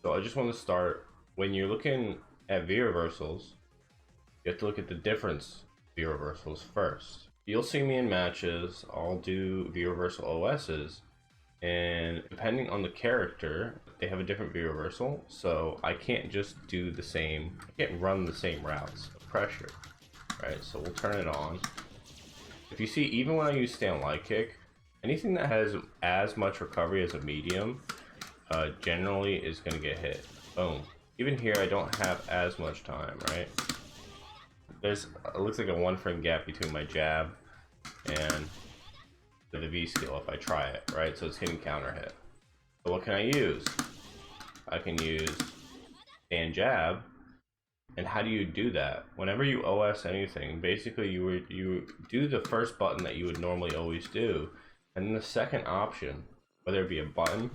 So I just want to start, when you're looking at V reversals, you have to look at the difference V reversals first. You'll see me in matches, I'll do V reversal OSs, and depending on the character, they have a different V reversal, so I can't just do the same, I can't run the same routes of pressure, right? So we'll turn it on. If you see, even when I use stand light kick, anything that has as much recovery as a medium generally is going to get hit. Boom. Even here, I don't have as much time, right? It looks like a 1 frame gap between my jab and the V skill if I try it, right? So it's hitting counter hit. So what can I use? I can use stand jab. And how do you do that? Whenever you OS anything, basically you do the first button that you would normally always do, and then the second option, whether it be a button,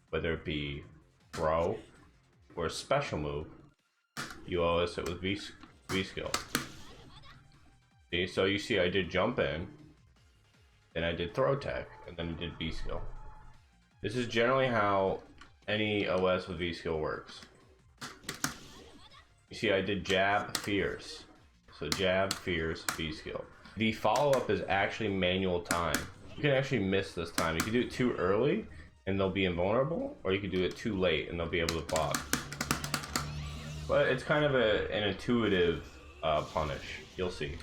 whether it be throw, or a special move, you OS it with V skill. See, so you see I did jump in, then I did throw tech, and then I did V skill. This is generally how any OS with V skill works. You see I did jab, fierce. So jab, fierce, V skill. The follow-up is actually manual time. You can actually miss this time. You can do it too early and they'll be invulnerable, or you can do it too late and they'll be able to block. But it's kind of an intuitive punish, you'll see.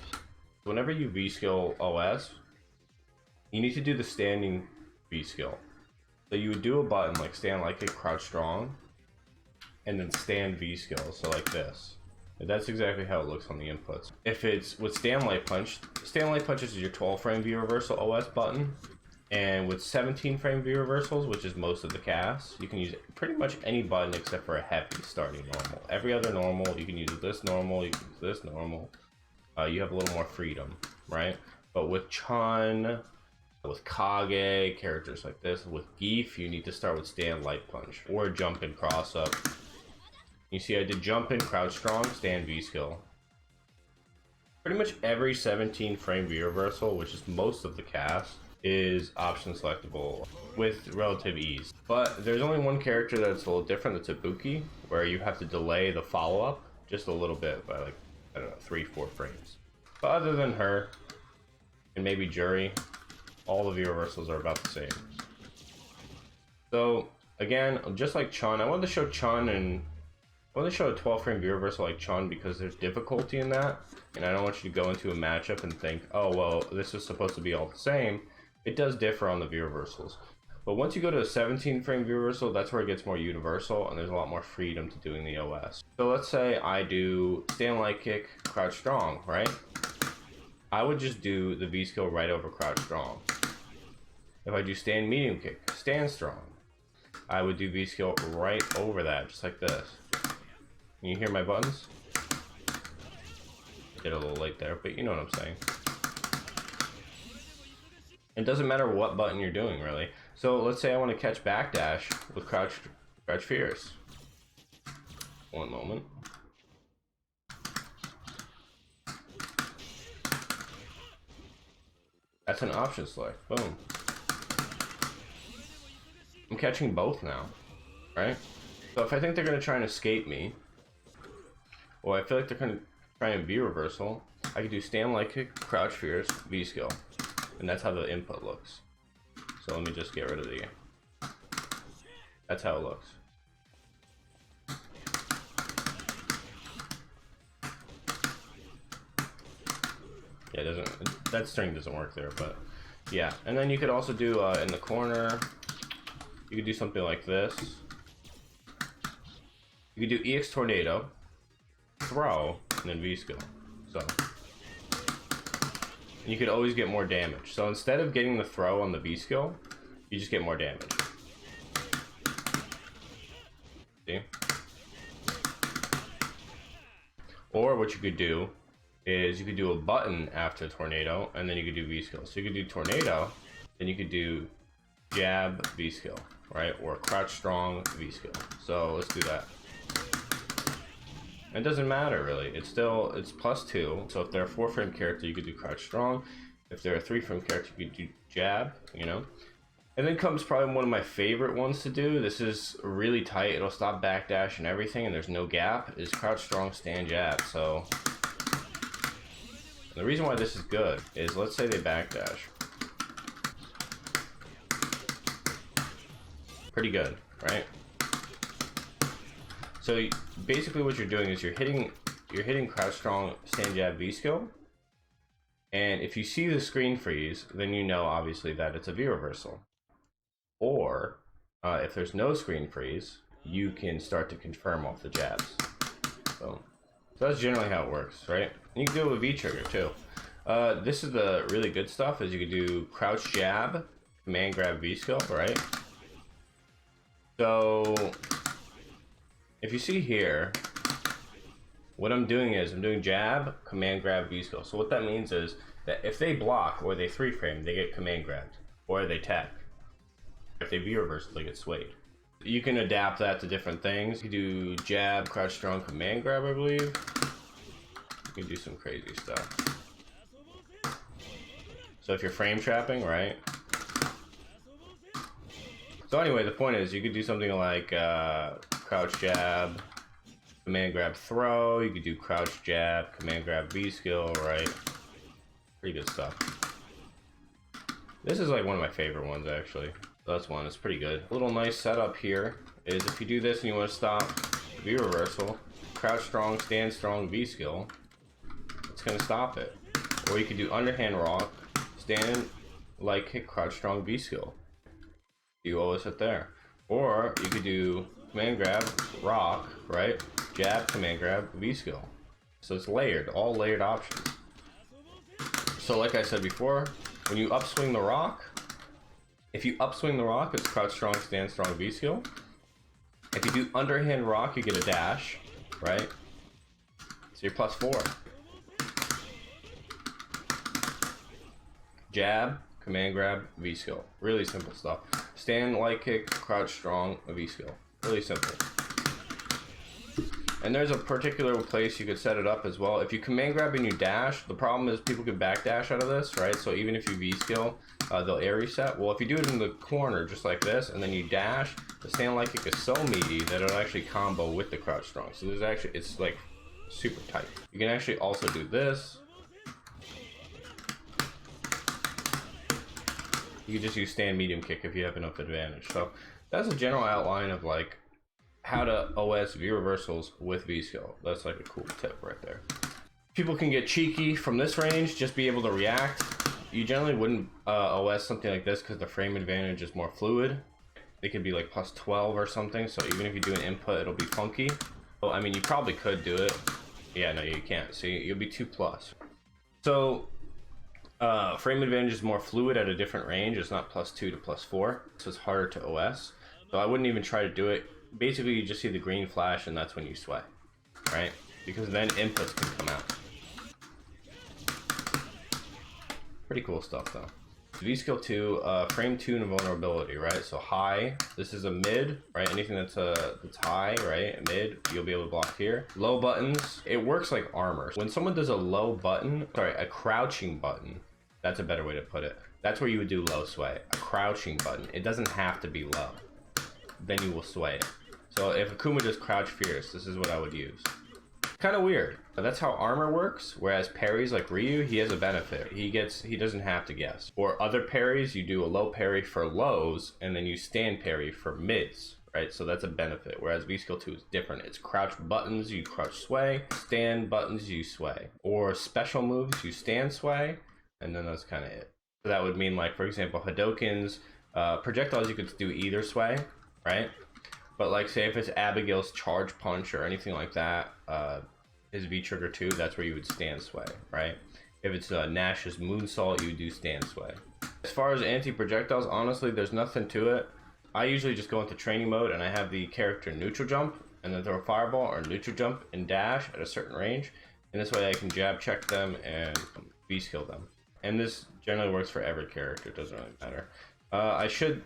Whenever you V skill OS, you need to do the standing V skill. So you would do a button like stand light kick, crouch strong, and then stand V skill, so like this. And that's exactly how it looks on the inputs. If it's with stand light punch is your 12 frame V reversal OS button, and with 17 frame V reversals, which is most of the casts, you can use pretty much any button except for a heavy starting normal. Every other normal, you can use this normal, you can use this normal. You have a little more freedom, right? But with Chun, with Kage, characters like this, with Geef, you need to start with stand light punch or jump and cross up. You see I did jump in, crouch strong, stand V skill. Pretty much every 17 frame V reversal, which is most of the cast, is option selectable with relative ease. But there's only one character that's a little different, that's Ibuki, where you have to delay the follow-up just a little bit by like, I don't know, 3-4 frames. But other than her, and maybe Jury, all the V reversals are about the same. So again, just like Chun, I wanted to show Chun and I want to show a 12 frame V reversal like Chun because there's difficulty in that, and I don't want you to go into a matchup and think, oh well, this is supposed to be all the same. It does differ on the V reversals, but once you go to a 17 frame V reversal, that's where it gets more universal and there's a lot more freedom to doing the OS. So let's say I do stand light kick, crouch strong, right? I would just do the V skill right over crouch strong. If I do stand medium kick, stand strong, I would do V skill right over that, just like this. Can you hear my buttons? I did a little late there, but you know what I'm saying. It doesn't matter what button you're doing, really. So let's say I want to catch backdash with crouch fierce. One moment. That's an option select. Boom. I'm catching both now, right? So if I think they're going to try and escape me, or I feel like they're going to try and V reversal, I can do stand light kick, crouch fierce, V skill. And that's how the input looks. So let me just get rid of the... That's how it looks. Yeah, it doesn't... That string doesn't work there, but... Yeah, and then you could also do in the corner, you could do something like this. You could do EX Tornado, throw, and then V skill. So... And you could always get more damage. So instead of getting the throw on the V skill, you just get more damage. See? Or what you could do is you could do a button after tornado, and then you could do V skill. So you could do tornado, then you could do jab, V skill, right? Or crouch strong, V skill. So let's do that. It doesn't matter really, it's +2, so if they're a 4 frame character you could do crouch strong, if they're a 3 frame character you could do jab, you know. And then comes probably one of my favorite ones to do. This is really tight. It'll stop backdash and everything, and there's no gap. Is crouch strong stand jab. So the reason why this is good is, let's say they backdash. Pretty good, right? So basically what you're doing is you're hitting crouch strong stand jab V skill. And if you see the screen freeze, then you know obviously that it's a V reversal. Or if there's no screen freeze, you can start to confirm off the jabs. So that's generally how it works, right? And you can do it with V trigger too. This is the really good stuff, is you can do crouch jab, command grab V skill, right? So if you see here, what I'm doing is I'm doing jab, command grab V skill. So what that means is that if they block or they 3-frame, they get command grabbed, or they tech. If they V reverse, they get swayed. You can adapt that to different things. You can do jab, crouch strong, command grab, I believe. You can do some crazy stuff. So if you're frame trapping, right? So anyway, the point is you could do something like crouch jab, command grab throw. You could do crouch jab, command grab V skill, right? Pretty good stuff. This is like one of my favorite ones actually. That's one, it's pretty good. A little nice setup here is if you do this and you want to stop V reversal, crouch strong, stand strong, V skill, it's gonna stop it. Or you could do underhand rock, stand like kick, crouch strong, V skill. You always sit there. Or you could do command grab, rock, right? Jab, command grab, V skill. So it's layered, all layered options. So like I said before, when you upswing the rock, if you upswing the rock, it's crouch strong, stand strong, V skill. If you do underhand rock, you get a dash, right? So you're +4. Jab, command grab, V skill. Really simple stuff. Stand, light kick, crouch strong, a V skill. Really simple. And there's a particular place you could set it up as well. If you command grab and you dash, the problem is people can backdash out of this, right? So even if you V skill, they'll air reset. Well, if you do it in the corner just like this, and then you dash, the stand light kick is so meaty that it'll actually combo with the crouch strong. So there's actually, it's like super tight. You can actually also do this. You can just use stand medium kick if you have enough advantage. So that's a general outline of like how to OS V reversals with V skill. That's like a cool tip right there. People can get cheeky from this range, just be able to react. You generally wouldn't OS something like this because the frame advantage is more fluid. It could be like +12 or something, so even if you do an input, it'll be funky. Well, I mean, you probably could do it. Yeah, no, you can't. So you'll be 2+. So frame advantage is more fluid at a different range. It's not +2 to +4, so it's harder to OS. So I wouldn't even try to do it. Basically, you just see the green flash, and that's when you sway, right? Because then inputs can come out. Pretty cool stuff, though. V skill 2, frame tune and vulnerability, right? So high, this is a mid, right? Anything that's high, right? Mid, you'll be able to block here. Low buttons, it works like armor. When someone does a low button, sorry, a crouching button, that's a better way to put it. That's where you would do low sway. A crouching button, it doesn't have to be low. Then you will sway it. So if Akuma does crouch fierce, this is what I would use. Kind of weird, but that's how armor works. Whereas parries like Ryu, he has a benefit. He doesn't have to guess. Or other parries, you do a low parry for lows, and then you stand parry for mids, right? So that's a benefit. Whereas V skill 2 is different. It's crouch buttons, you crouch sway. Stand buttons, you sway. Or special moves, you stand sway, and then that's kind of it. So that would mean, like, for example, Hadokens, projectiles you could do either sway, right? But like, say if it's Abigail's charge punch or anything like that, his V trigger 2, that's where you would stand sway, right? If it's Nash's moonsault, you would do stand sway. As far as anti-projectiles, honestly, there's nothing to it. I usually just go into training mode and I have the character neutral jump and then throw a fireball or neutral jump and dash at a certain range. And this way I can jab check them and V skill them. And this generally works for every character, it doesn't really matter. I should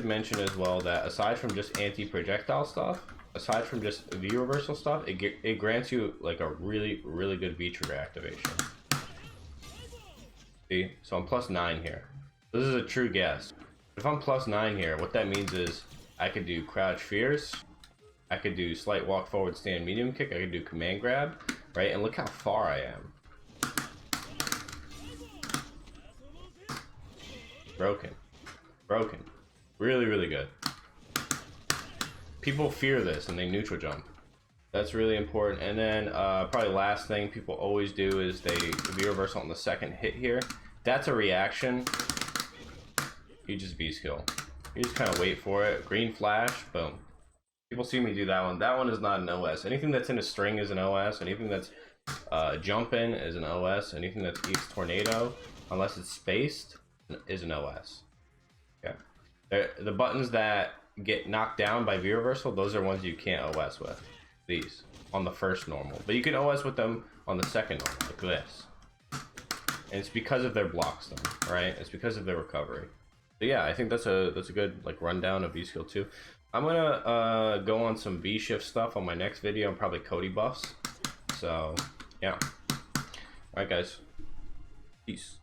mention as well that aside from just anti-projectile stuff, aside from just V reversal stuff, it grants you like a really good V trigger activation. See, so I'm +9 here. This is a true guess. If I'm +9 here, what that means is I could do crouch fierce, I could do slight walk forward stand medium kick, I could do command grab, right? And look how far I am. Broken. Broken. Really, really good. People fear this and they neutral jump. That's really important. And then probably last thing people always do is they V-reversal on the second hit here. That's a reaction. You just V-skill. You just kind of wait for it. Green flash, boom. People see me do that one. That one is not an OS. Anything that's in a string is an OS. Anything that's jumping is an OS. Anything that's East Tornado, unless it's spaced, is an OS. Yeah. The buttons that get knocked down by V-reversal, those are ones you can't OS with. These on the first normal, but you can OS with them on the second normal, like this. And it's because of their block stun, right? It's because of their recovery. So yeah, I think that's a good like rundown of V skill 2. I'm gonna go on some V shift stuff on my next video, and probably Cody buffs. So yeah. All right, guys. Peace.